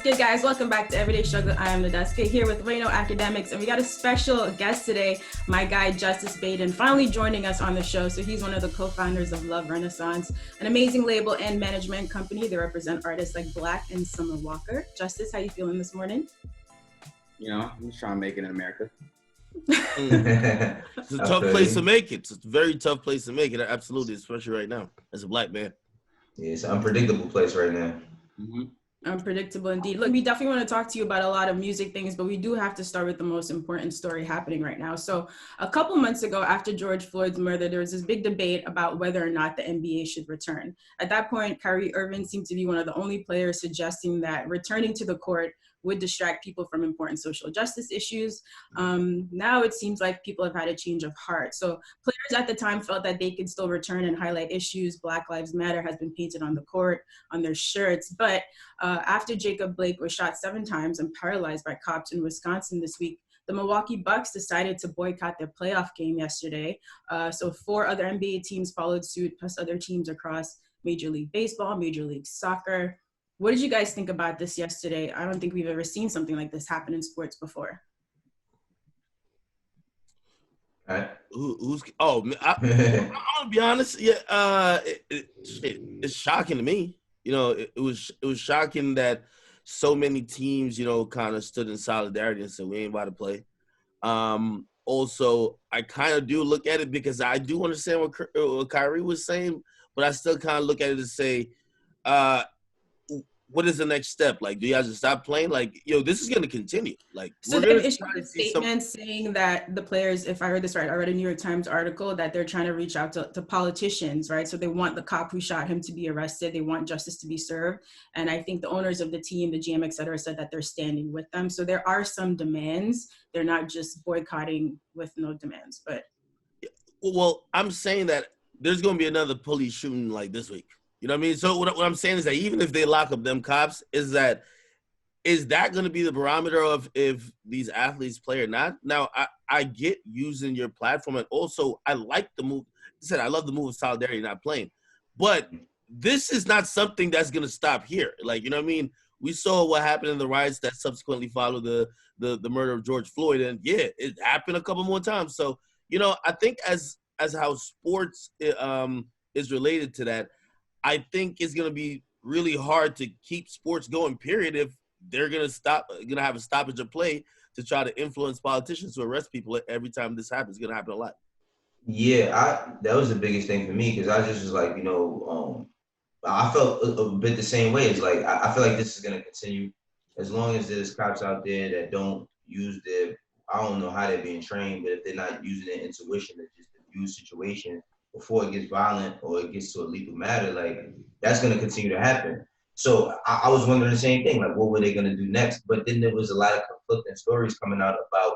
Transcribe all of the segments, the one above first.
What's good, guys? Welcome back to Everyday Struggle. I am Nadeska here with Wayno Akademiks, and we got a special guest today, my guy, Justice Baiden, finally joining us on the show. So he's one of the co-founders of Love Renaissance, an amazing label and management company that represent artists like Black and Summer Walker. Justice, how you feeling this morning? You know, I'm just trying to make it in America. It's a tough place to make it. It's a very tough place to make it, absolutely, especially right now as a Black man. Yeah, it's an unpredictable place right now. Mm-hmm. Unpredictable indeed. Look, we definitely want to talk to you about a lot of music things, but we do have to start with the most important story happening right now. So a couple months ago, after George Floyd's murder, there was this big debate about whether or not the NBA should return. At that point, Kyrie Irving seemed to be one of the only players suggesting that returning to the court would distract people from important social justice issues. Now it seems like people have had a change of heart. So players at the time felt that they could still return and highlight issues. Black Lives Matter has been painted on the court, on their shirts. But after Jacob Blake was shot 7 times and paralyzed by cops in Wisconsin this week, the Milwaukee Bucks decided to boycott their playoff game yesterday. So 4 other NBA teams followed suit, plus other teams across Major League Baseball, Major League Soccer. What did you guys think about this yesterday? I don't think we've ever seen something like this happen in sports before. Right. I'm gonna be honest. Yeah, it's shocking to me. You know, it was shocking that so many teams, you know, kind of stood in solidarity and said we ain't about to play. Also, I kind of do look at it because I do understand what Kyrie was saying, but I still kind of look at it and say, what is the next step? Like, do you guys just stop playing? Like, this is going to continue. Like, so they've issued a statement saying that the players, if I heard this right, I read a New York Times article that they're trying to reach out to politicians, right? So they want the cop who shot him to be arrested. They want justice to be served. And I think the owners of the team, the GM, et cetera, said that they're standing with them. So there are some demands. They're not just boycotting with no demands. But well, I'm saying that there's going to be another police shooting like this week. You know what I mean? So what I'm saying is that even if they lock up them cops, is that going to be the barometer of if these athletes play or not? Now, I get using your platform, and also I like the move. I said I love the move of solidarity, not playing. But this is not something that's going to stop here. Like, you know what I mean? We saw what happened in the riots that subsequently followed the murder of George Floyd, and yeah, it happened a couple more times. So, I think as how sports is related to that, I think it's going to be really hard to keep sports going, period, if they're going to have a stoppage of play to try to influence politicians to arrest people every time this happens. It's going to happen a lot. Yeah, that was the biggest thing for me because I just was like, I felt a bit the same way. It's like, I feel like this is going to continue as long as there's cops out there that don't use I don't know how they're being trained, but if they're not using their intuition to just diffuse situation before it gets violent or it gets to a lethal matter, like that's going to continue to happen. So I was wondering the same thing, like what were they going to do next? But then there was a lot of conflicting stories coming out about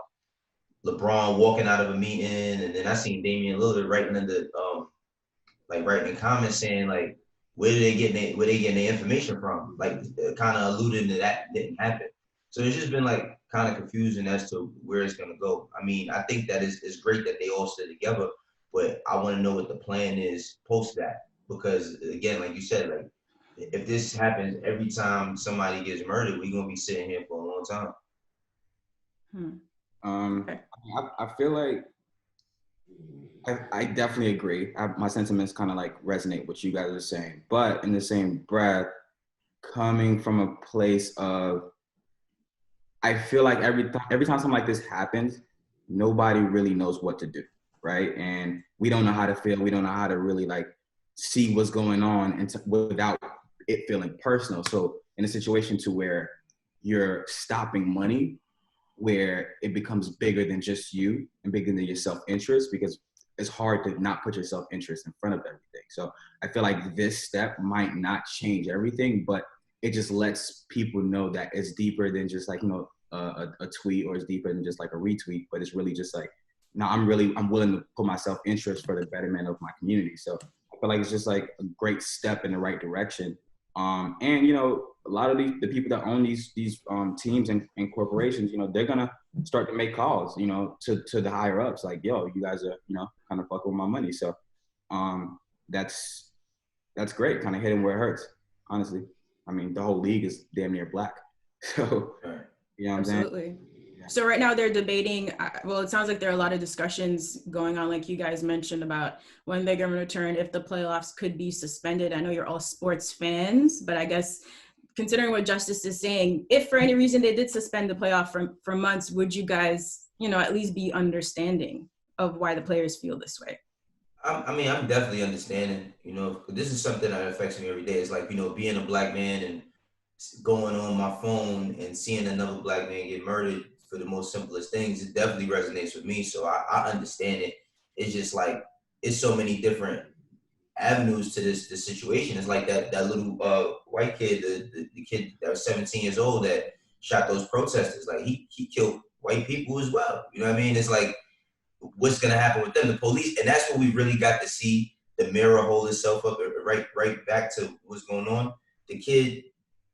LeBron walking out of a meeting, and then I seen Damian Lillard writing in writing comments saying like, where they getting their information from? Like kind of alluding to that didn't happen. So it's just been like kind of confusing as to where it's going to go. I mean, I think that it's great that they all stood together, but I want to know what the plan is post that. Because again, like you said, like if this happens every time somebody gets murdered, we're gonna be sitting here for a long time. I feel like I definitely agree. My sentiments kind of like resonate with what you guys are saying, but in the same breath, coming from a place of, I feel like every time something like this happens, nobody really knows what to do. Right. And we don't know how to feel. We don't know how to really like see what's going on without it feeling personal. So in a situation to where you're stopping money, where it becomes bigger than just you and bigger than your self-interest, because it's hard to not put your self-interest in front of everything. So I feel like this step might not change everything, but it just lets people know that it's deeper than just like, a tweet, or it's deeper than just like a retweet, but it's really just like, no, I'm willing to put my self-interest for the betterment of my community. So I feel like it's just like a great step in the right direction. And, a lot of the people that own these teams and corporations, they're going to start to make calls, to the higher ups like, yo, you guys are, kind of fucking with my money. So that's great. Kind of hitting where it hurts, honestly. I mean, the whole league is damn near Black. So, you know what I'm saying? Absolutely. So right now they're debating, well, it sounds like there are a lot of discussions going on, like you guys mentioned, about when they're going to return, if the playoffs could be suspended. I know you're all sports fans, but I guess considering what Justice is saying, if for any reason they did suspend the playoff for months, would you guys, at least be understanding of why the players feel this way? I mean, I'm definitely understanding, this is something that affects me every day. It's like, being a black man and going on my phone and seeing another black man get murdered for the most simplest things, it definitely resonates with me. So I understand it. It's just like, it's so many different avenues to this situation. It's like that little white kid, the kid that was 17 years old that shot those protesters. Like he killed white people as well. You know what I mean? It's like, what's gonna happen with them? The police, and that's what we really got to see the mirror hold itself up right back to what's going on. The kid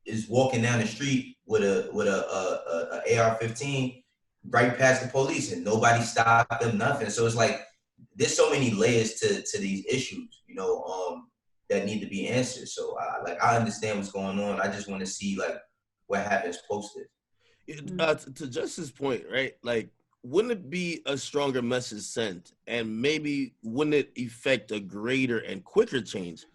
is walking down the street with a AR-15 right past the police, and nobody stopped them, nothing. So it's like there's so many layers to these issues, that need to be answered. So I understand what's going on. I just want to see like what happens post it. To Justice's point, right? Like, wouldn't it be a stronger message sent, and maybe wouldn't it effect a greater and quicker change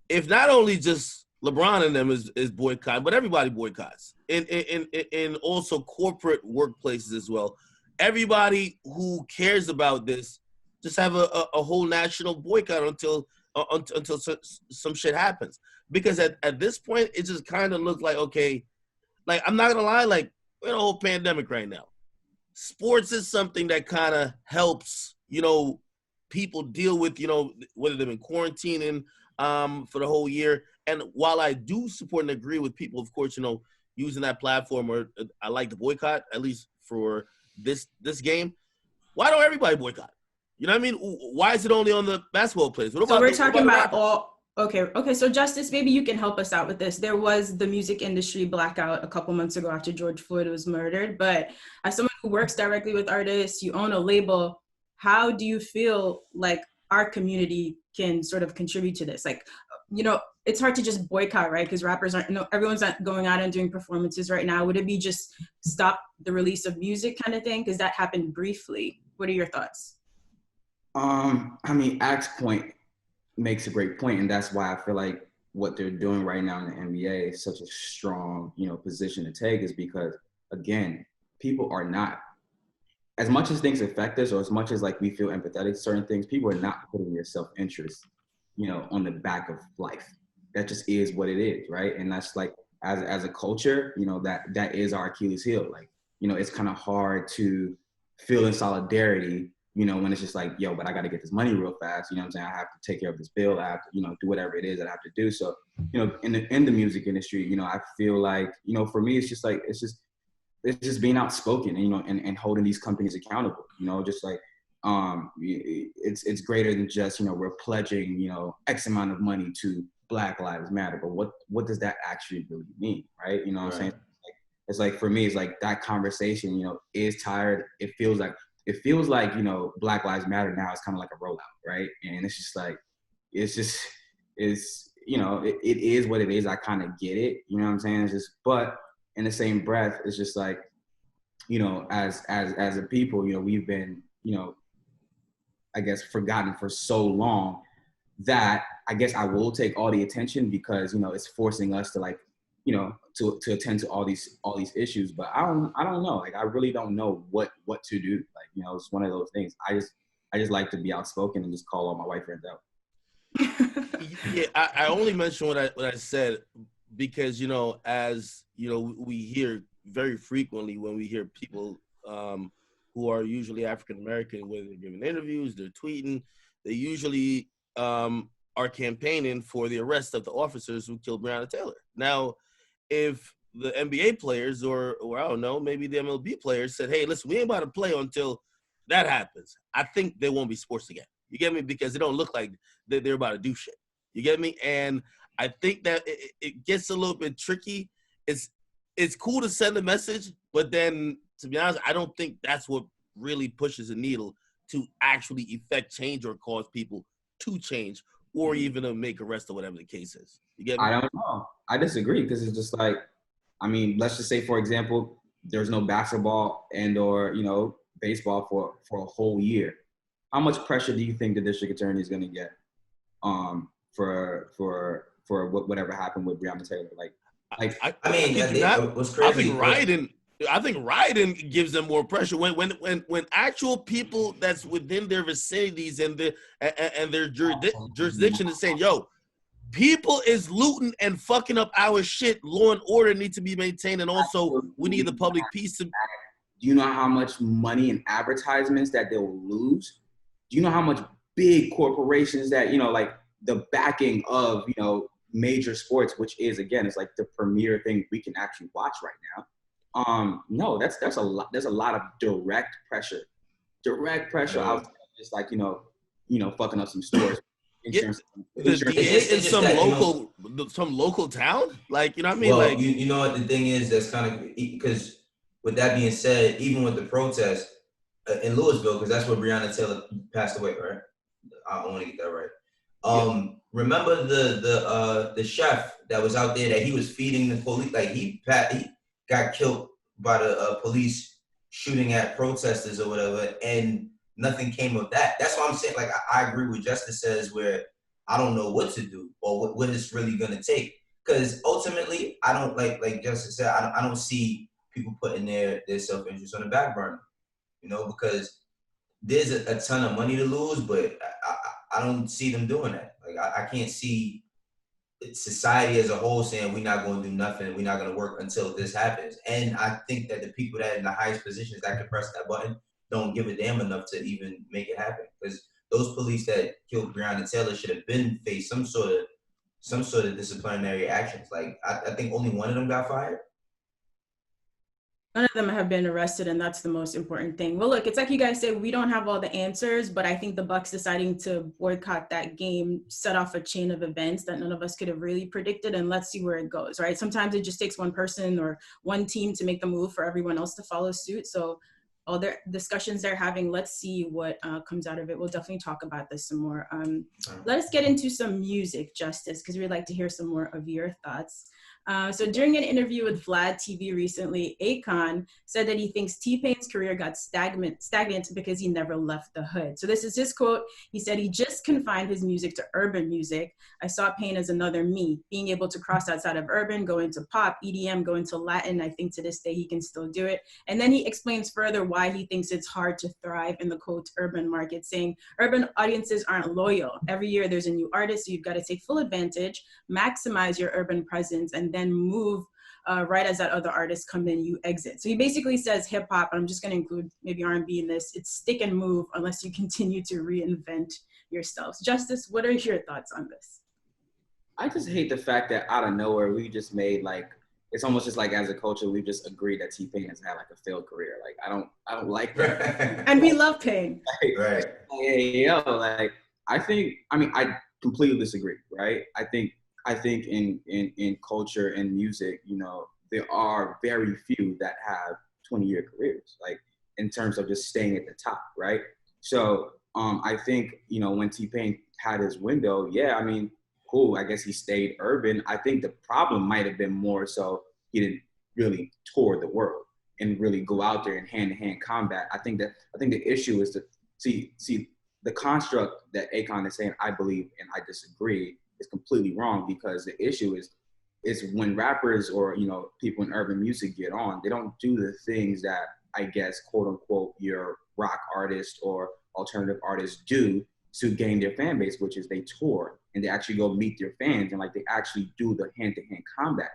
if not only just LeBron and them is boycott, but everybody boycotts, in also corporate workplaces as well. Everybody who cares about this just have a whole national boycott until some shit happens. Because at this point, it just kind of looks like, okay, like, I'm not gonna lie, like, we're in a whole pandemic right now. Sports is something that kind of helps, people deal with, whether they've been quarantining for the whole year. And while I do support and agree with people, of course, using that platform, or I like the boycott, at least for this game, why don't everybody boycott? You know what I mean? Why is it only on the basketball players? So we're talking about all. Okay. So Justice, maybe you can help us out with this. There was the music industry blackout a couple months ago after George Floyd was murdered. But as someone who works directly with artists, you own a label. How do you feel like our community can sort of contribute to this? Like, it's hard to just boycott, right? Because rappers aren't, everyone's not going out and doing performances right now. Would it be just stop the release of music kind of thing? Because that happened briefly. What are your thoughts? I mean, Axe Point makes a great point, and that's why I feel like what they're doing right now in the NBA is such a strong, position to take, is because, again, people are not, as much as things affect us, or as much as like we feel empathetic to certain things, people are not putting their self-interest, on the back of life. That just is what it is, right? And that's like, as a culture, that is our Achilles heel. Like, it's kind of hard to feel in solidarity, when it's just like, yo, but I got to get this money real fast. You know what I'm saying? I have to take care of this bill. I have to, do whatever it is that I have to do. So, in the music industry, I feel like, for me, it's just like, it's just being outspoken, and holding these companies accountable, just like, it's greater than just, we're pledging, X amount of money to Black Lives Matter, but what does that actually really mean? Right. You know what I'm saying? It's like, for me, it's like that conversation, is tired. It feels like, Black Lives Matter now is kind of like a rollout, right? And it's just like, it is what it is. I kind of get it, you know what I'm saying? It's just, but in the same breath, it's just like, as a people, we've been, I guess, forgotten for so long that I guess I will take all the attention, because, it's forcing us to, like, to attend to all these issues. But I don't know. Like, I really don't know what to do. Like, it's one of those things. I just like to be outspoken and just call all my white friends out. Yeah, I only mentioned what I said because, as we hear very frequently when we hear people who are usually African American, whether they're giving interviews, they're tweeting, they usually are campaigning for the arrest of the officers who killed Breonna Taylor. Now, if the NBA players or I don't know, maybe the MLB players said, hey, listen, we ain't about to play until that happens, I think there won't be sports again. You get me? Because it don't look like they're about to do shit. You get me? And I think that it gets a little bit tricky. It's cool to send a message, but then, to be honest, I don't think that's what really pushes the needle to actually effect change or cause people to change, or even to make arrest or whatever the case is. You get me? I don't know. I disagree, because it's just like, I mean, let's just say, for example, there's no basketball and or, baseball for a whole year. How much pressure do you think the district attorney is going to get for whatever happened with Breonna Taylor? I mean, what's crazy? I think Ryden gives them more pressure when actual people that's within their vicinities and their jurisdiction is saying, yo, people is looting and fucking up our shit. Law and order need to be maintained, and also we need the public peace to. Do you know how much money in advertisements that they'll lose? Do you know how much big corporations that, like the backing of, major sports, which is, again, it's like the premier thing we can actually watch right now. No, that's a lot. There's a lot of direct pressure out there, just like, fucking up some stores. Insurance. In some local town, like, you know what I mean? Well, like, you know what the thing is, that's kind of, because with that being said, even with the protest in Louisville, because that's where Breonna Taylor passed away, right? I want to get that right. Remember the chef that was out there that he was feeding the police, like he got killed by the police shooting at protesters or whatever, and nothing came of that. That's why I'm saying, like, I agree with Justice says, where I don't know what to do or what it's really gonna take. Because ultimately, I don't like Justice said, I don't see people putting their self-interest on the back burner, because there's a ton of money to lose, but I don't see them doing that. Like, I can't see society as a whole saying we're not going to do nothing, we're not going to work until this happens. And I think that the people that are in the highest positions that can press that button don't give a damn enough to even make it happen. Because those police that killed Breonna Taylor should have been faced some sort of disciplinary actions. Like, I think only one of them got fired. None of them have been arrested, and that's the most important thing. Well, look, it's like you guys say, we don't have all the answers, but I think the Bucks deciding to boycott that game set off a chain of events that none of us could have really predicted, and let's see where it goes, right? Sometimes it just takes one person or one team to make the move for everyone else to follow suit. So all the discussions they're having, let's see what comes out of it. We'll definitely talk about this some more. Let us get into some music, Justice, because we'd like to hear some more of your thoughts. So during an interview with Vlad TV recently, Akon said that he thinks T-Pain's career got stagnant because he never left the hood. So this is his quote. He said, he just confined his music to urban music. I saw Pain as another me, being able to cross outside of urban, go into pop, EDM, go into Latin. I think to this day he can still do it. And then he explains further why he thinks it's hard to thrive in the quote urban market, saying urban audiences aren't loyal. Every year there's a new artist, so you've got to take full advantage, maximize your urban presence, and then move right as that other artist come in, you exit. So he basically says hip hop, I'm just going to include maybe R&B in this, it's stick and move unless you continue to reinvent yourselves. Justice, what are your thoughts on this? I just hate the fact that out of nowhere we just made, like, it's almost just like as a culture we just agreed that T-Pain has had like a failed career. Like, I don't like that. And we love Pain. Right. I completely disagree, right? I think in culture and music, there are very few that have 20-year careers, like in terms of just staying at the top, right? So I think, when T-Pain had his window, cool, I guess he stayed urban. I think the problem might have been more so he didn't really tour the world and really go out there in hand-to-hand combat. I think the issue is to see the construct that Akon is saying, I believe, and I disagree, is completely wrong, because the issue is when rappers or people in urban music get on, they don't do the things that I guess quote unquote your rock artists or alternative artists do to gain their fan base, which is they tour and they actually go meet their fans and like they actually do the hand-to-hand combat.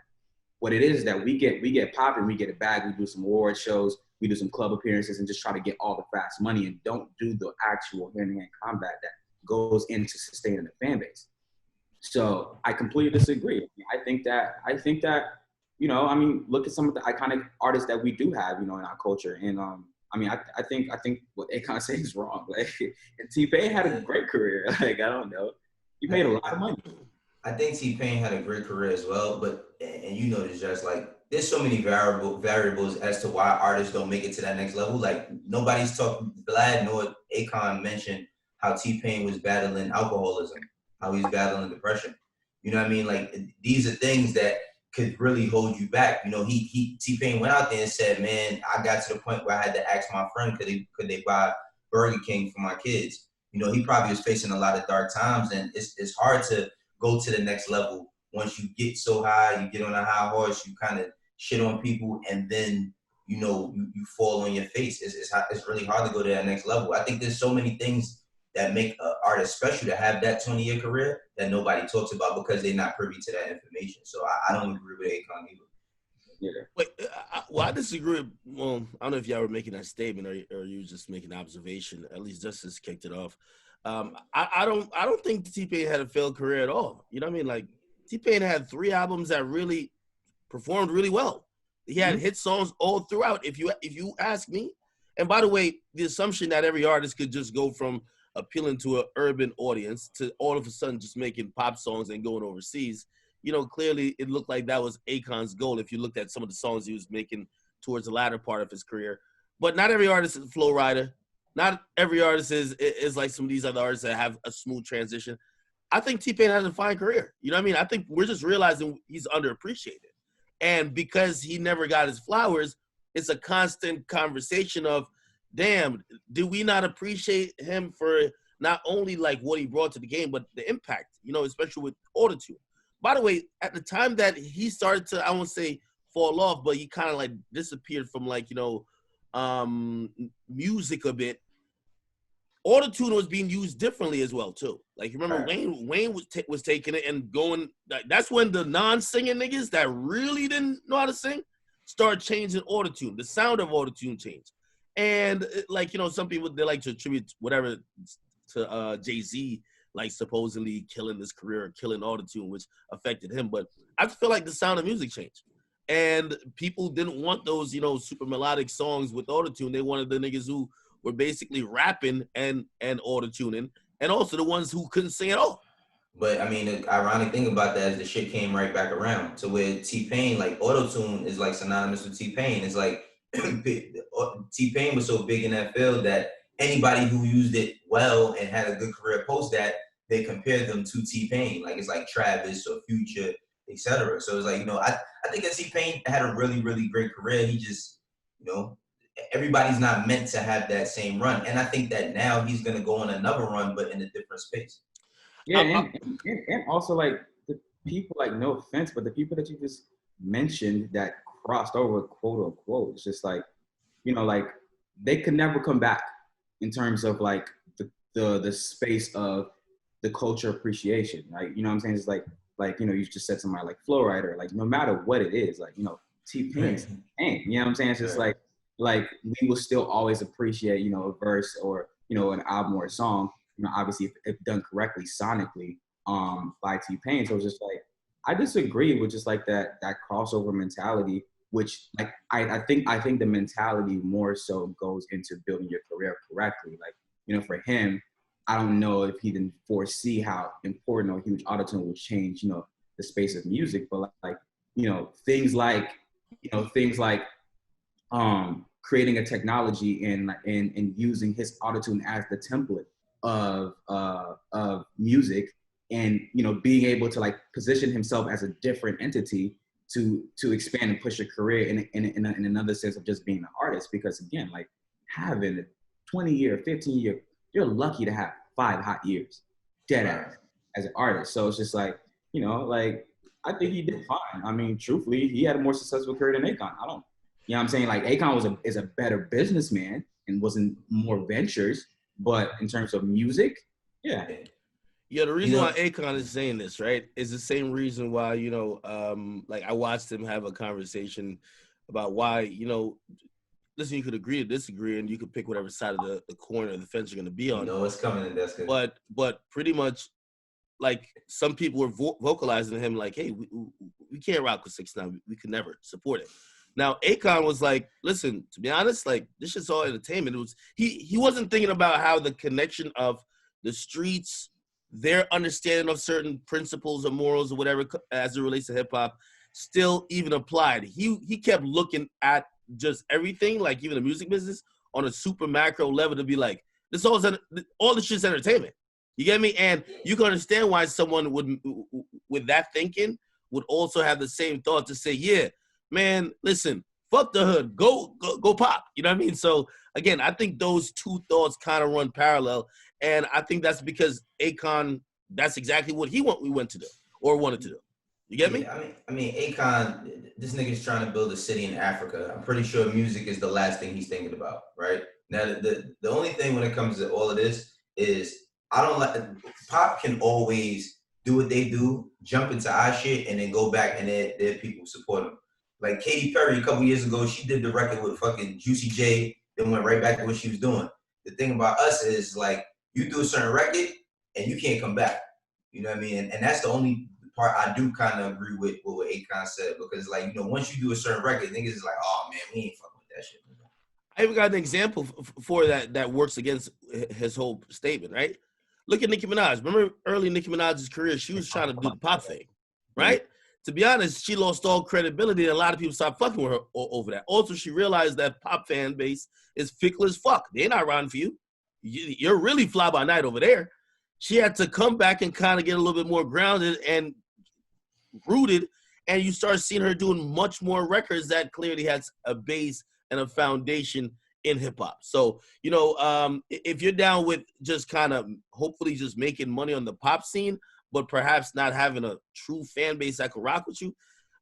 What it is that we get popping, we get a bag, we do some award shows, we do some club appearances and just try to get all the fast money and don't do the actual hand-to-hand combat that goes into sustaining the fan base. So I completely disagree. I think that, look at some of the iconic artists that we do have, in our culture. And I think what Akon says is wrong. Like, and T-Pain had a great career. Like, I don't know. He made a lot of money. I think T-Pain had a great career as well, but, and you know this, just like, there's so many variables as to why artists don't make it to that next level. Like, nobody's talking, Vlad nor Akon mentioned how T-Pain was battling alcoholism, how he's battling depression. You know what I mean? Like, these are things that could really hold you back. You know, T-Pain went out there and said, man, I got to the point where I had to ask my friend, could they buy Burger King for my kids? You know, he probably was facing a lot of dark times, and it's hard to go to the next level once you get so high, you get on a high horse, you kind of shit on people, and then, you know, you fall on your face. It's really hard to go to that next level. I think there's so many things that make an artist special to have that 20-year career that nobody talks about because they're not privy to that information. So I don't agree with Akon either. Yeah. Wait, well, I disagree. Well, I don't know if y'all were making that statement or you were just making an observation. At least Justice kicked it off. I don't think T-Pain had a failed career at all. You know what I mean? Like, T-Pain had 3 albums that really performed really well. He had hit songs all throughout. If you ask me, and by the way, the assumption that every artist could just go from appealing to an urban audience to all of a sudden just making pop songs and going overseas, you know, clearly it looked like that was Akon's goal if you looked at some of the songs he was making towards the latter part of his career. But not every artist is a flow rider. Not every artist is like some of these other artists that have a smooth transition. I think T-Pain has a fine career. You know what I mean? I think we're just realizing he's underappreciated. And because he never got his flowers, it's a constant conversation of, damn, do we not appreciate him for not only like what he brought to the game, but the impact, you know, especially with autotune. By the way, at the time that he started to, I won't say fall off, but he kind of like disappeared from like, you know, music a bit. Autotune was being used differently as well too. Like, remember, Wayne was taking it and going. That's when the non-singing niggas that really didn't know how to sing started changing autotune. The sound of autotune changed. And like, you know, some people, they like to attribute whatever to Jay-Z, like supposedly killing his career or killing autotune, which affected him. But I feel like the sound of music changed. And people didn't want those, you know, super melodic songs with autotune. They wanted the niggas who were basically rapping and auto-tuning, and also the ones who couldn't sing at all. But I mean, the ironic thing about that is the shit came right back around to where T-Pain, like auto-tune is like synonymous with T-Pain. It's like T-Pain was so big in that field that anybody who used it well and had a good career post that, they compared them to T-Pain. Like, it's like Travis or Future, etc. So it's like, you know, I think that T-Pain had a really, really great career. He just, you know, everybody's not meant to have that same run. And I think that now he's going to go on another run, but in a different space. Yeah, and also, like, the people, like, no offense, but the people that you just mentioned that crossed over, quote unquote, it's just like, you know, like, they could never come back in terms of, like, the space of the culture appreciation, right? You know what I'm saying? It's like, you know, you just said somebody like Flow Rider, like, no matter what it is, like, you know, T-Pain's T-Pain, you know what I'm saying? It's just like we will still always appreciate, you know, a verse or, you know, an album or a song, you know, obviously if done correctly sonically by T-Pain. So it's just like, I disagree with just like that crossover mentality, which like I think the mentality more so goes into building your career correctly. Like, you know, for him, I don't know if he didn't foresee how important or huge autotune would change, you know, the space of music, but like, you know, things like creating a technology and using his autotune as the template of music, and, you know, being able to like position himself as a different entity to expand and push your career in another sense of just being an artist. Because again, like, having a 20-year, 15-year, you're lucky to have 5 hot years, dead ass, as an artist. So it's just like, you know, like, I think he did fine. I mean, truthfully, he had a more successful career than Akon. You know what I'm saying? Like, Akon is a better businessman and was in more ventures, but in terms of music, yeah. Yeah, the reason why Akon is saying this, right, is the same reason why, you know, like, I watched him have a conversation about why, you know, listen, you could agree to disagree, and you could pick whatever side of the corner of the fence you're going to be on. You know what's coming, Nadeska. But pretty much, like, some people were vocalizing to him, like, hey, we can't rock with 6ix9ine. We could never support it. Now, Akon was like, listen, to be honest, like, this shit's all entertainment. It was he wasn't thinking about how the connection of the streets, their understanding of certain principles or morals or whatever as it relates to hip-hop still even applied. He kept looking at just everything, like even the music business, on a super macro level to be like, all this shit's entertainment. You get me? And you can understand why someone with that thinking would also have the same thought to say, yeah, man, listen, fuck the hood, go pop. You know what I mean? So again, I think those two thoughts kind of run parallel, and I think that's because Akon, that's exactly what we went to do or wanted to do. You get me? I mean, Akon, this nigga's trying to build a city in Africa. I'm pretty sure music is the last thing he's thinking about, right? Now, the only thing when it comes to all of this is I don't like pop can always do what they do, jump into our shit, and then go back and their people support them. Like Katy Perry a couple years ago, she did the record with fucking Juicy J, then went right back to what she was doing. The thing about us is like you do a certain record and you can't come back. You know what I mean? And that's the only part I do kind of agree with what Akon said, because like, you know, once you do a certain record, niggas is like, oh man, we ain't fucking with that shit. I even got an example for that works against his whole statement, right? Look at Nicki Minaj. Remember early Nicki Minaj's career, she was trying to do the pop thing, right? To be honest, she lost all credibility, and a lot of people stopped fucking with her over that. Also, she realized that pop fan base is fickle as fuck. They're not riding for you. You're really fly by night over there. She had to come back and kind of get a little bit more grounded and rooted, and you start seeing her doing much more records that clearly has a base and a foundation in hip-hop. So, you know, if you're down with just kind of hopefully just making money on the pop scene, but perhaps not having a true fan base that can rock with you,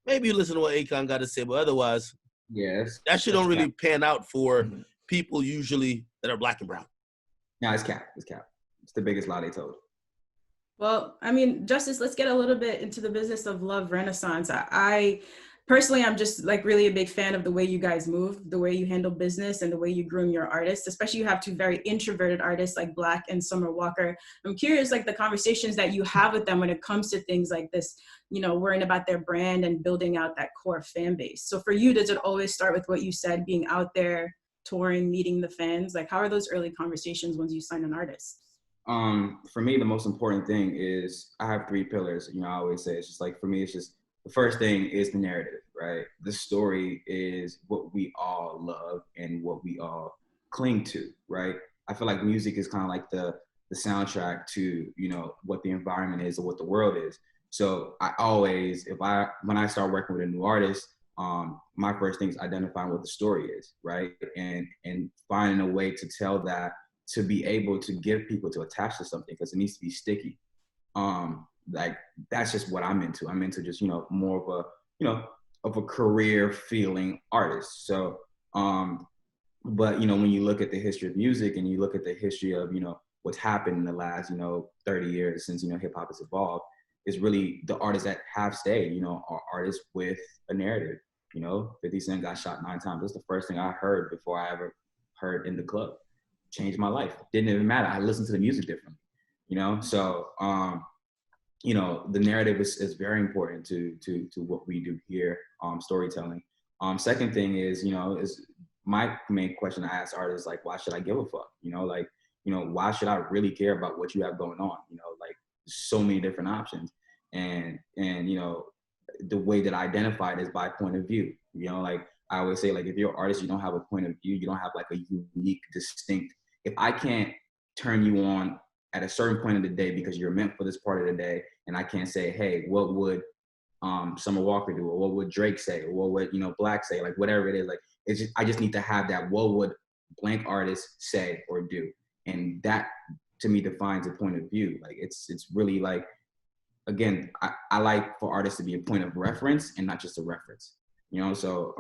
maybe you listen to what Akon got to say, but otherwise, yes, that shit don't really pan out for people usually that are black and brown. No, it's cap. It's cap. It's the biggest lie they told. Well, I mean, Justice, let's get a little bit into the business of love renaissance. I personally, I'm just like really a big fan of the way you guys move, the way you handle business, and the way you groom your artists. Especially you have two very introverted artists like Black and Summer Walker. I'm curious, like the conversations that you have with them when it comes to things like this, you know, worrying about their brand and building out that core fan base. So for you, does it always start with what you said, being out there, touring, meeting the fans? Like, how are those early conversations when you sign an artist? For me, the most important thing is I have 3 pillars. You know, I always say it's just like, for me, it's just the first thing is the narrative, right? The story is what we all love and what we all cling to, right? I feel like music is kind of like the soundtrack to, you know, what the environment is or what the world is. So I always, when I start working with a new artist, my first thing is identifying what the story is, right? And finding a way to tell that, to be able to give people to attach to something, because it needs to be sticky. Like that's just what I'm into. I'm into just, you know, more of a, you know, of a career feeling artist. So, but you know, when you look at the history of music and you look at the history of, you know, what's happened in the last, you know, 30 years since, you know, hip hop has evolved, is really the artists that have stayed, you know, are artists with a narrative. You know, 50 Cent got shot 9 times. That's the first thing I heard before I ever heard In the Club. Changed my life. Didn't even matter. I listened to the music differently, you know? So, you know, the narrative is very important to what we do here, storytelling. Second thing is, you know, is my main question I ask artists, like, why should I give a fuck? You know, like, you know, why should I really care about what you have going on? You know, like so many different options. And, you know, the way that I identify it is by point of view. You know, like I always say, like, if you're an artist, you don't have a point of view, you don't have like a unique, distinct. If I can't turn you on at a certain point of the day because you're meant for this part of the day, and I can't say, hey, what would Summer Walker do, or what would Drake say, or what would, you know, Black say, like whatever it is, like it's just, I just need to have that, what would blank artist say or do, and that to me defines a point of view. Like it's really like, again, I like for artists to be a point of reference and not just a reference, you know. So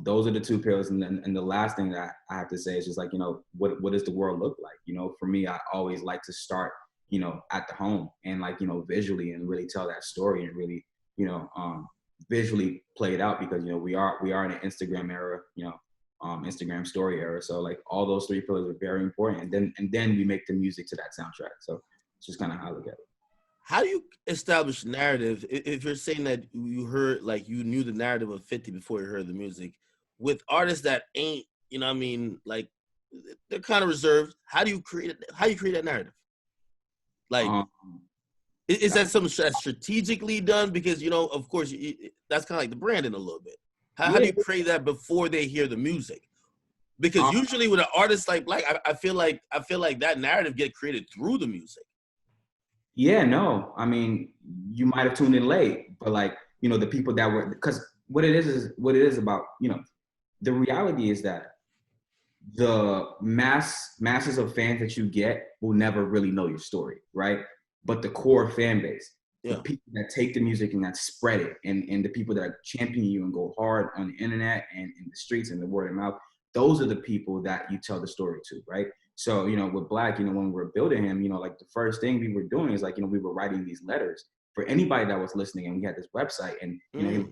those are the 2 pillars, and then the last thing that I have to say is just like, you know, what does the world look like? You know, for me, I always like to start, you know, at the home and like, you know, visually, and really tell that story and really, you know, visually play it out, because, you know, we are in an Instagram era, you know, Instagram story era. So like all those 3 pillars are very important, and then we make the music to that soundtrack. So it's just kind of how I look at it. How do you establish narrative if you're saying that you heard, like, you knew the narrative of 50 before you heard the music, with artists that ain't, you know what I mean, like they're kind of reserved? How do you create that narrative? Like, is that something that's strategically done? Because, you know, of course, that's kind of like the branding a little bit. How do you create that before they hear the music? Because usually with an artist like Black, I feel like that narrative get created through the music. Yeah, no. I mean, you might have tuned in late, but like, you know, the people that were, because what it is about, you know, the reality is that the masses of fans that you get will never really know your story, right? But the core fan base, the Yeah. people that take the music and that spread it, and the people that champion you and go hard on the internet and in the streets and the word of mouth, those are the people that you tell the story to, right? So, you know, with Black, you know, when we were building him, you know, like the first thing we were doing is like, you know, we were writing these letters for anybody that was listening, and we had this website, and you know, it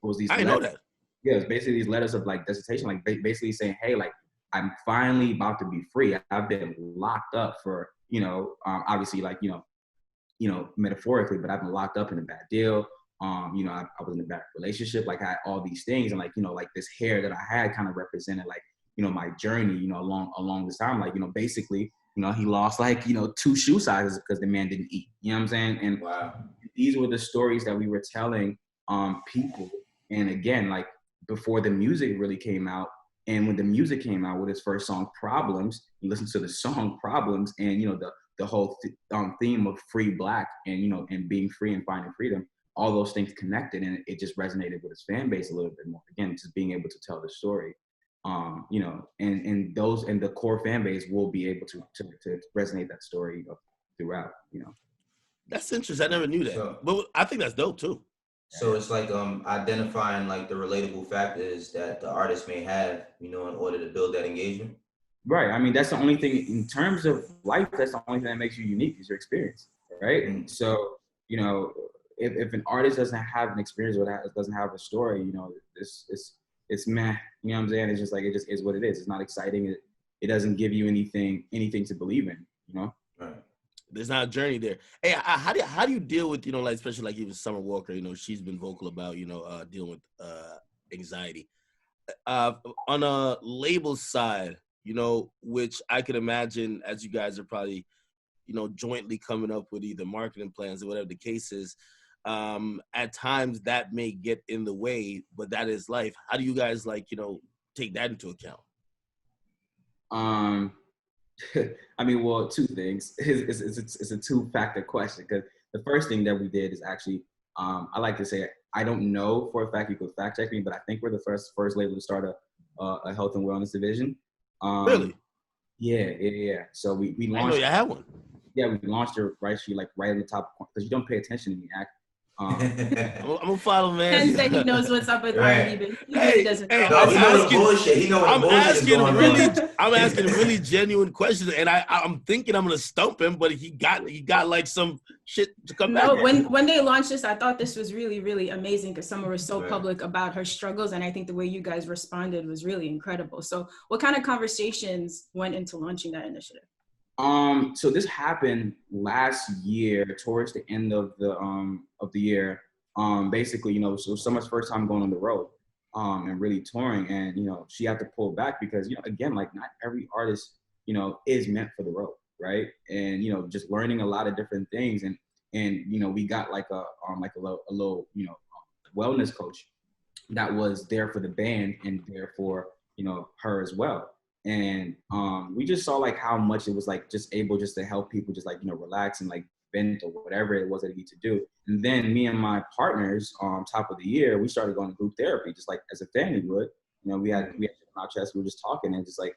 was these I letters. know that. Yeah, it's basically these letters of like dissertation, like basically saying, hey, like I'm finally about to be free. I've been locked up for, you know, obviously like, you know, metaphorically, but I've been locked up in a bad deal. You know, I was in a bad relationship, like I had all these things, and like, you know, like this hair that I had kind of represented like, you know, my journey, you know, along this time, like, you know, basically, you know, he lost like, you know, 2 shoe sizes because the man didn't eat. You know what I'm saying? And Wow. these were the stories that we were telling people. And again, like before the music really came out, and when the music came out with his first song, Problems, you listen to the song Problems, and, you know, the whole theme of free Black and, you know, and being free and finding freedom, all those things connected, and it just resonated with his fan base a little bit more. Again, just being able to tell the story, you know, and the core fan base will be able to resonate that story throughout, you know. That's interesting. I never knew that. So- But I think that's dope too. So it's like identifying like the relatable factors that the artist may have, you know, in order to build that engagement. Right. I mean, that's the only thing in terms of life. That's the only thing that makes you unique is your experience, right? Mm. So, you know, if an artist doesn't have an experience or doesn't have a story, you know, it's meh. You know what I'm saying? It's just like, it just is what it is. It's not exciting. It doesn't give you anything to believe in, you know? Right. There's not a journey there. Hey, how do you deal with, you know, like especially like even Summer Walker, you know, she's been vocal about, you know, dealing with anxiety. On a label side, you know, which I could imagine as you guys are probably, you know, jointly coming up with either marketing plans or whatever the case is, at times that may get in the way, but that is life. How do you guys like, you know, take that into account? I mean, well, 2 things. It's a 2-factor question, because the first thing that we did is actually, I like to say, I don't know for a fact, you could fact check me, but I think we're the first label to start a health and wellness division. Really? Yeah. So we I launched. know you have one. Yeah, we launched it right in the top, because you don't pay attention to me, Ak. I'm gonna follow, man. Sense that he knows what's up with Right. R&B, but he really doesn't know. No, he know the bullshit. He know what the bullshit is going on. I'm asking really genuine questions, and I'm thinking I'm gonna stump him, but he got like some shit to come back. No, when they launched this, I thought this was really, really amazing, because Summer was so public about her struggles, and I think the way you guys responded was really incredible. So what kind of conversations went into launching that initiative? So this happened last year, towards the end of the year. Basically, you know, so Summer's first time going on the road, and really touring, and, you know, she had to pull back because, you know, again, like not every artist, you know, is meant for the road, right? And, you know, just learning a lot of different things, and you know, we got like a little you know, wellness coach that was there for the band and there for, you know, her as well. And we just saw like how much it was like just able just to help people just like, you know, relax and like vent or whatever it was that they need to do. And then me and my partners, top of the year, we started going to group therapy, just like as a family would. You know, we had on our chest, we were just talking, and just like,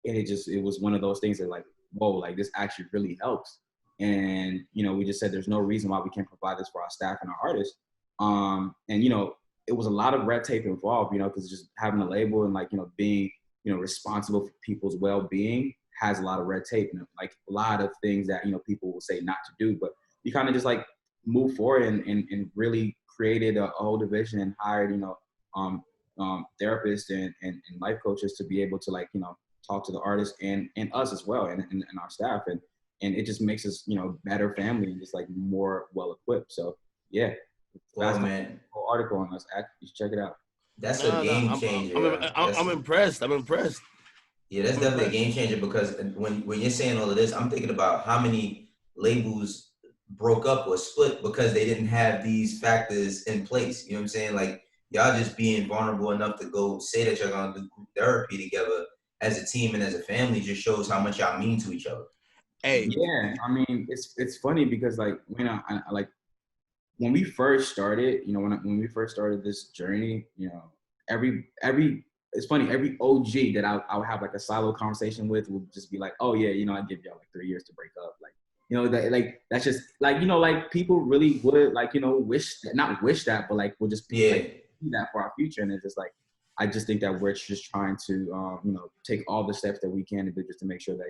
it was one of those things that like, whoa, like this actually really helps. And, you know, we just said there's no reason why we can't provide this for our staff and our artists. And, you know, it was a lot of red tape involved, you know, because just having a label and like, you know, being, you know, responsible for people's well-being has a lot of red tape and like a lot of things that, you know, people will say not to do, but you kind of just like move forward and really created a whole division and hired, you know, therapists and life coaches to be able to like, you know, talk to the artists and us as well, and our staff. And it just makes us, you know, better family and just like more well-equipped. So yeah. Well, man, whole article on us. You should check it out. That's a game changer. I'm impressed. Yeah, that's definitely a game changer, because when you're saying all of this, I'm thinking about how many labels broke up or split because they didn't have these factors in place. You know what I'm saying? Like, y'all just being vulnerable enough to go say that you're gonna do group therapy together as a team and as a family just shows how much y'all mean to each other. Hey, Yeah, I mean, it's funny because like I like when we first started, when we first started this journey, every it's funny, every OG that I would have like a silo conversation with would just be like, oh yeah, I give y'all like 3 years to break up, like that, like that's just like like people really would like wish that, not wish that, but like would just be like see that for our future, and it's just like I just think that we're just trying to take all the steps that we can to do just to make sure that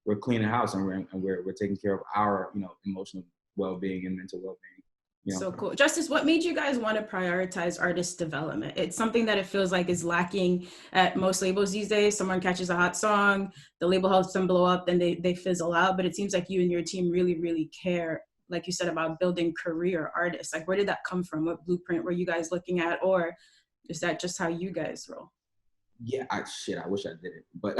we're cleaning house and we're taking care of our emotional well-being and mental well-being. So cool. Justice, what made you guys want to prioritize artist development? It's something that it feels like is lacking at most labels these days. Someone catches a hot song, the label helps them blow up, then they fizzle out. But it seems like you and your team really, really care, like you said, about building career artists. Like, where did that come from? What blueprint were you guys looking at? Or is that just how you guys roll? Yeah, I wish I did it. But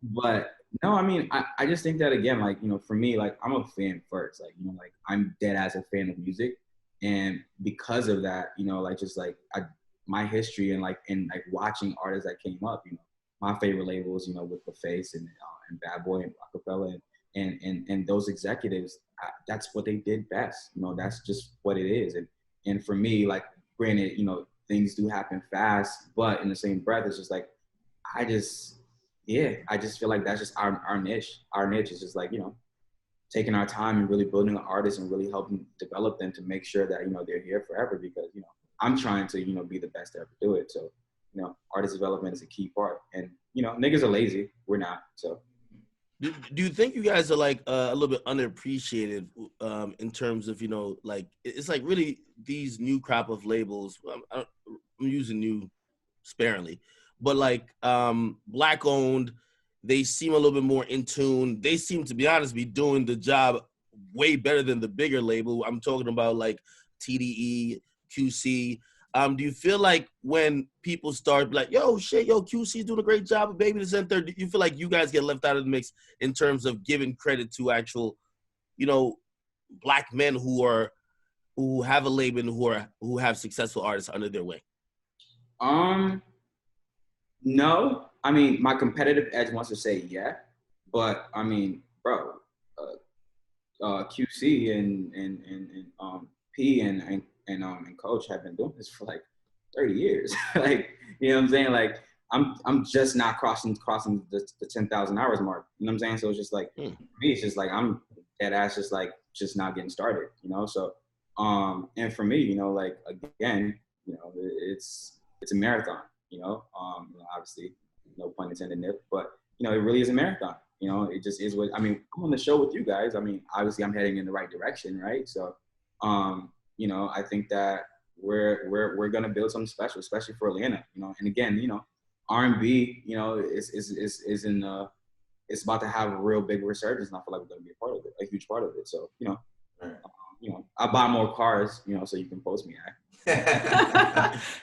but no, I mean, I just think that again, like, for me, like I'm a fan first. Like, like I'm dead as a fan of music. And because of that, like just like my history and like watching artists that came up, my favorite labels, with The Face and Bad Boy and Acapella and those executives, that's what they did best. That's just what it is. And for me, like, granted, things do happen fast, but in the same breath, it's just like, I just feel like that's just our niche. Our niche is just like, taking our time and really building an artist and really helping develop them to make sure that, they're here forever, because, I'm trying to, be the best to ever do it. So, artist development is a key part. And, niggas are lazy. We're not, so. Do you think you guys are like a little bit underappreciated in terms of, like, it's like really these new crop of labels, I'm using new sparingly, but like Black owned, they seem a little bit more in tune. They seem, to be honest, be doing the job way better than the bigger label. I'm talking about like TDE, QC. Do you feel like when people start like, QC's doing a great job of Baby the Center, do you feel like you guys get left out of the mix in terms of giving credit to actual, Black men who have a label and who have successful artists under their wing? No. I mean, my competitive edge wants to say yeah, but I mean, bro, QC and P and Coach have been doing this for like 30 years. Like, you know what I'm saying? Like, I'm just not crossing the 10,000 hours mark. You know what I'm saying? So it's just like, for me, it's just like, I'm dead ass just not getting started, So, and for me, like, again, it's a marathon, obviously, no pun intended, but, it really is a marathon. It just is what, I mean, I'm on the show with you guys. I mean, obviously I'm heading in the right direction, right? So, I think that we're gonna build something special, especially for Atlanta, And again, R&B, is in it's about to have a real big resurgence, and I feel like we're gonna be a part of it, a huge part of it. So, I buy more cars, so you can post me at.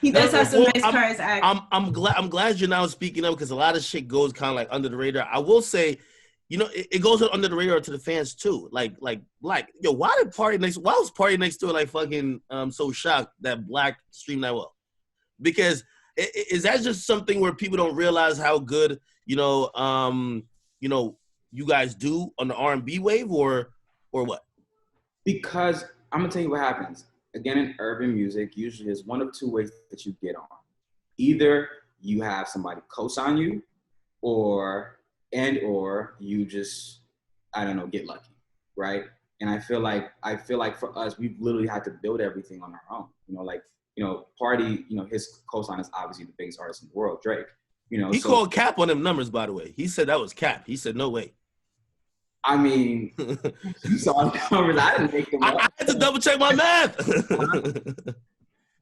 He does have some nice cars. I'm glad you're now speaking up, because a lot of shit goes kind of like under the radar. I will say, it goes under the radar to the fans too. Like, why was Party Next Door like fucking so shocked that Black streamed that well? Because is that just something where people don't realize how good you guys do on the R&B wave, or what? Because I'm gonna tell you what happens. Again, in urban music, usually there's one of two ways that you get on. Either you have somebody co-sign you, or you just, I don't know, get lucky, right? And I feel like for us, we've literally had to build everything on our own. Party, his co-sign is obviously the biggest artist in the world, Drake. He called cap on them numbers, by the way. He said that was cap. He said no way. I mean, you saw the numbers. I didn't make them up. I had to double check my math.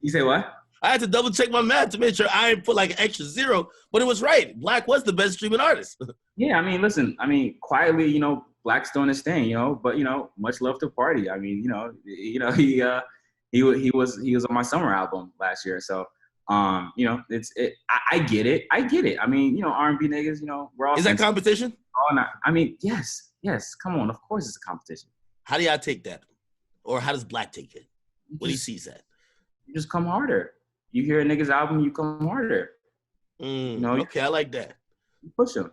You say what? I had to double check my math to make sure I didn't put like an extra zero, but it was right. Black was the best streaming artist. Yeah, I mean, listen, quietly, Black's doing his thing, but much love to Party. I mean, he was on my summer album last year, so I get it. I mean, R&B niggas, we're all. Is that competition? Oh, no. I mean, yes. Come on, of course it's a competition. How do y'all take that, or how does Black take it when he sees that? You just come harder. You hear a nigga's album, you come harder. Okay, I like that. You push him.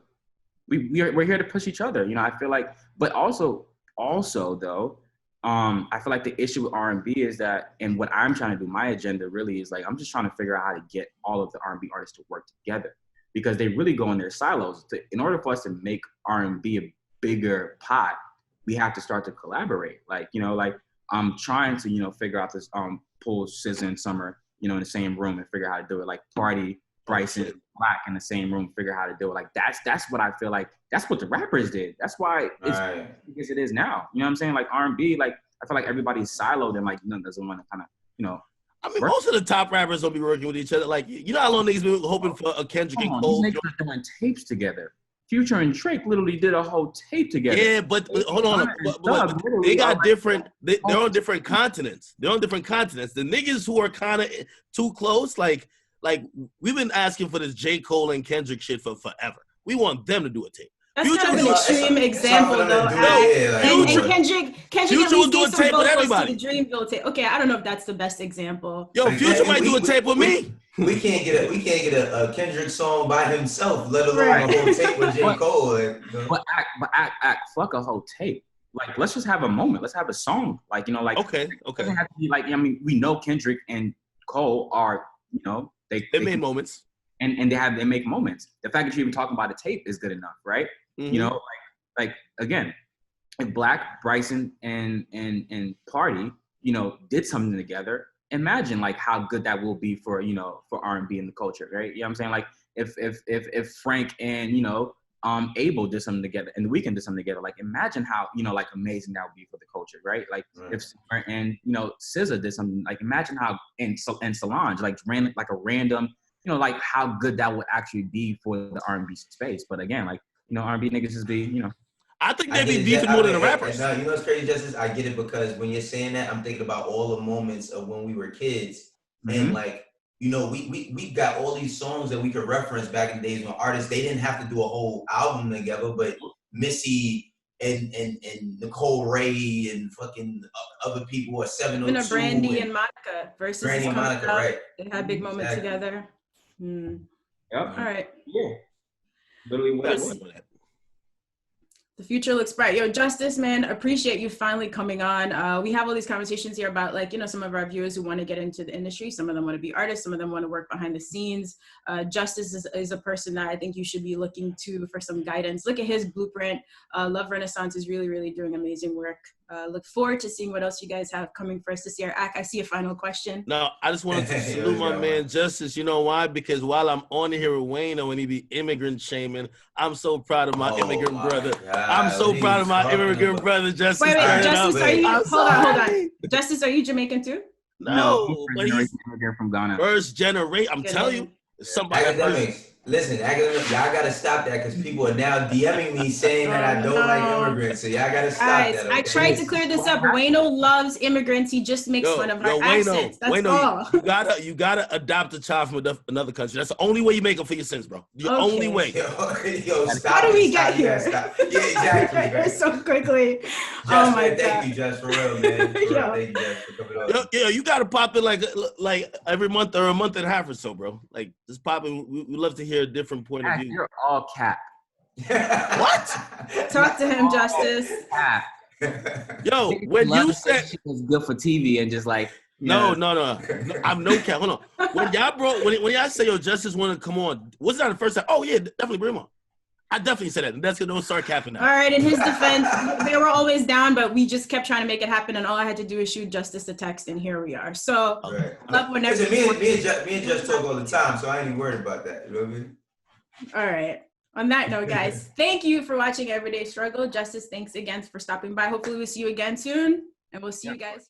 we're here to push each other. You know, I feel like, but also though, I feel like the issue with R&B is that, and what I'm trying to do, my agenda really is like, I'm just trying to figure out how to get all of the R&B artists to work together, because they really go in their silos. In order for us to make R&B a bigger pot, we have to start to collaborate. Like, you know, like I'm trying to, you know, figure out this, pull SZA and Summer, you know, in the same room and figure out how to do it. Like Party, Bryson, Black in the same room, figure out how to do it. Like that's what I feel like. That's what the rappers did. That's why it's because it is now. You know what I'm saying? Like R&B, like I feel like everybody's siloed and like none doesn't want to kind of, you know. I mean, most of the top rappers don't be working with each other. Like, you know how long niggas been hoping for a Kendrick and Cole? These niggas are doing tapes together. Future and Drake literally did a whole tape together. Yeah, but hold on. But they got different. They're on different continents. They're on different continents. The niggas who are kind of too close, like we've been asking for this J. Cole and Kendrick shit for forever. We want them to do a tape. That's kind of an extreme example, though. And Kendrick Future will do a tape with everybody. The Dreamville tape. Okay, I don't know if that's the best example. Yo, Future might do a tape with me. We can't get a Kendrick song by himself, let alone a whole tape with J. Cole. But act, fuck a whole tape. Like, let's just have a moment. Let's have a song. Like, you know, like okay. It doesn't have to be like, I mean, we know Kendrick and Cole are, you know, they made moments. And they make moments. The fact that you're even talking about a tape is good enough, right? Mm-hmm. You know, like again, if Black, Bryson, and Party, you know, did something together, imagine like how good that will be for, you know, for R&B in the culture, right? You know what I'm saying? Like if Frank and, you know, Abel did something together and The Weeknd did something together, like imagine how, you know, like amazing that would be for the culture, right? Like if and you know SZA did something, like imagine how and Solange like ran like a random, you know, like how good that would actually be for the R&B space. But again, like, you know, R&B niggas just be, you know. I think they be beefing more than the rappers. You know what's crazy, Justice? I get it, because when you're saying that, I'm thinking about all the moments of when we were kids. Mm-hmm. And like, you know, we got all these songs that we could reference back in the days when artists, they didn't have to do a whole album together, but Missy and Nicole Ray and fucking other people, or 702. Even Brandy and Monica versus Brandy and Monica, right? They had big moments together. Yep. All right. Yeah. Literally what The future looks bright. Yo, Justice, man, appreciate you finally coming on. We have all these conversations here about, like, you know, some of our viewers who want to get into the industry. Some of them want to be artists. Some of them want to work behind the scenes. Justice is a person that I think you should be looking to for some guidance. Look at his blueprint. Love Renaissance is really, really doing amazing work. Look forward to seeing what else you guys have coming for us this year. I see a final question. No, I just wanted to salute my man Justice. You know why? Because while I'm on here with Wayno and he be immigrant shaming, I'm so proud of my immigrant brother. I'm so proud of my immigrant brother, Justice. Wait, Justice, are you? Hold on. Justice, are you Jamaican too? No, but he's from Ghana. First generation. I'm telling you, somebody. Listen, y'all gotta stop that, because people are now DMing me saying that I don't like immigrants. So y'all gotta stop that. Okay? I tried to clear this up. Wayno loves immigrants. He just makes fun of our accents. That's all. You gotta adopt a child from another country. That's the only way you make up for your sins, bro. The only way. Yo, stop. How do we get here? Yeah, exactly. Right. So quickly. Oh my God. Thank you, Jess, for real, man. Thank you, Jess, for coming on. Yo, you gotta pop in like every month or a month and a half or so, bro. Like just pop in. We love to hear a different point of view. You're all cap. What? Talk to him, Justice. Yo, when you said it was good for TV and just like no, I'm no cap. Hold on. When y'all say yo Justice want to come on, wasn't that the first time? Oh yeah, definitely bring him on. I definitely said that. That's gonna don't start capping now. All right, in his defense, they were always down, but we just kept trying to make it happen, and all I had to do is shoot Justice a text, and here we are. So, love whenever. Me and Jess talk all the time, so I ain't even worried about that. You know what I mean? All right. On that note, guys, thank you for watching Everyday Struggle. Justice, thanks again for stopping by. Hopefully, we'll see you again soon, and we'll see you guys.